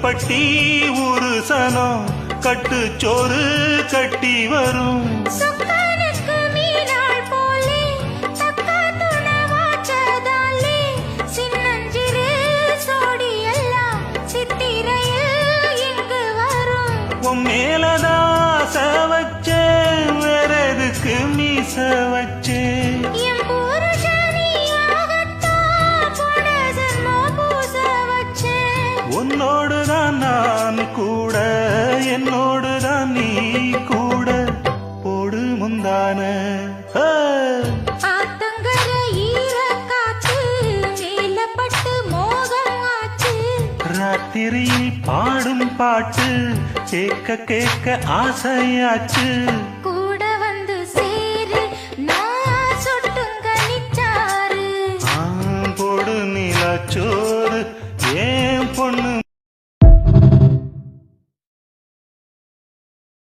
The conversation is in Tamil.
பட்டி ஒரு சனம் கட்டுச்சோறு கட்டி வரும். சொக்கனுக்கு மீனாள் போலே தக்கா துணவாச்சதாலே சின்னஞ்சிறு சோடியெல்லாம் சித்திரையில் இங்கு வரும். உன் மேலதாச வச்சேன் வேறெதுக்கு மீச வச்சேன். என் புருஷனியாகத்தான் போன ஜென்மம் பூச வச்சேன். உன்னோடுதான் நான் கூட என்னோடுதான் நீ கூட போடு முந்தான. ஆத்தங்கர ஈரக்காற்று மேலப்பட்டு மோகம் ஆச்சு. ராத்திரியில் பாடும் பாட்டு கேட்க கேட்க ஆசையாச்சு.